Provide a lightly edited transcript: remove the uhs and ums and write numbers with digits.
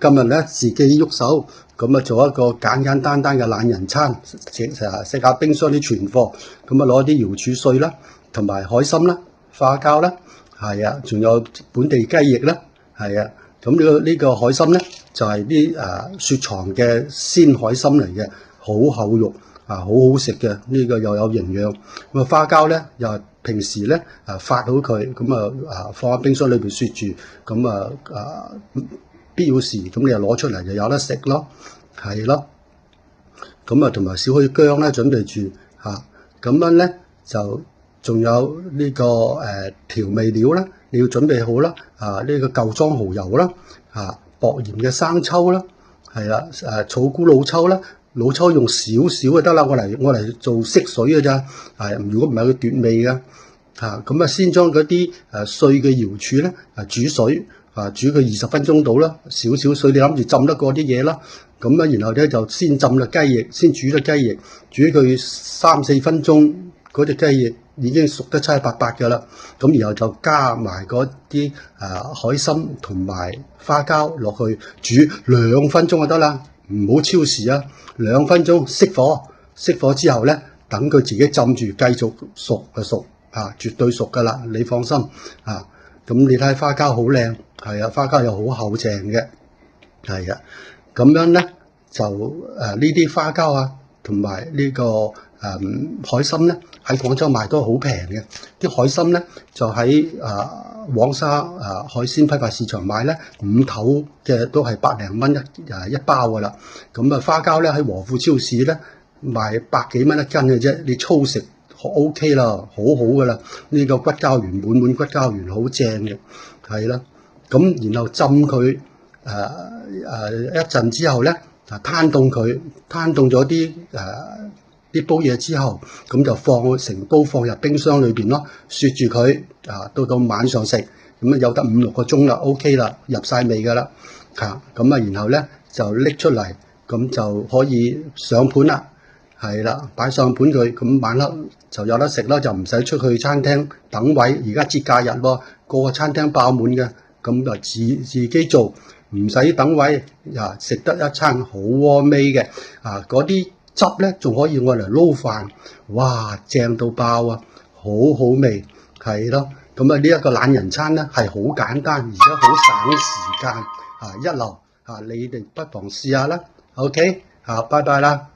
今日咧自己喐手，咁啊做一個簡簡單單嘅懶人餐，食下冰箱啲存貨，咁啊攞啲瑤柱碎啦，同埋海參啦、花膠啦，係啊，仲有本地雞翼啦，係啊，咁呢個海參咧就係啲雪藏嘅鮮海參嚟嘅，好厚肉好好食嘅，呢個又有營養。咁啊花膠咧又係平時咧發好佢，咁放喺冰箱裏邊雪住，咁必要時咁你又攞出嚟就有得食咯，係咯。咁同埋少許薑咧準備住咁樣咧就仲有呢個調味料啦，你要準備好啦。呢個舊裝蠔油啦，薄鹽嘅生抽啦，係啦，草菇老抽啦，老抽用少少就得啦，我嚟做色水嘅咋，如果唔係佢奪味嘅。咁先將嗰啲碎嘅瑤柱咧煮水。煮佢20分鐘到啦，少少水你諗住浸得過啲嘢啦。咁然後咧就先浸咗雞翼，先煮咗雞翼，煮佢3-4分鐘，嗰隻雞翼已經熟得七七八八㗎啦。咁然後就加埋嗰啲海參同埋花膠落去煮2分鐘就得啦，唔好超時啊。2分鐘熄火，熄火之後咧等佢自己浸住，繼續熟就熟絕對熟㗎啦，你放心咁你睇花膠好靚，係啊，花膠又好厚淨嘅，係啊，咁樣咧就呢啲花膠同埋呢個海參咧喺廣州賣都好平嘅，啲海參咧就喺黃沙海鮮批發市場買咧5頭嘅都係100零蚊一包㗎啦，咁花膠咧喺和富超市咧賣100幾蚊一斤嘅啫，你粗食。OK 啦，好好噶啦，呢個骨膠原滿骨膠原好正嘅，係啦。咁然後浸佢一陣之後咧，攤凍佢，攤凍咗啲煲嘢之後，咁就放成煲放入冰箱裏邊咯，雪住佢到晚上食，咁有得5-6個鐘啦 ，OK 啦，入晒味噶啦，然後咧就拎出嚟，咁就可以上盤啦。係啦，擺上盤佢，咁晚黑就有得食啦，就唔使出去餐廳等位。而家節假日喎，個餐廳爆滿嘅，咁就自己做，唔使等位，食得一餐好鍋味嘅。嗰啲汁咧仲可以愛嚟撈飯，哇，正到爆啊，好好味，係咯。咁呢一個懶人餐咧係好簡單，而且好省時間，一流你哋不妨試下啦。OK，拜拜啦。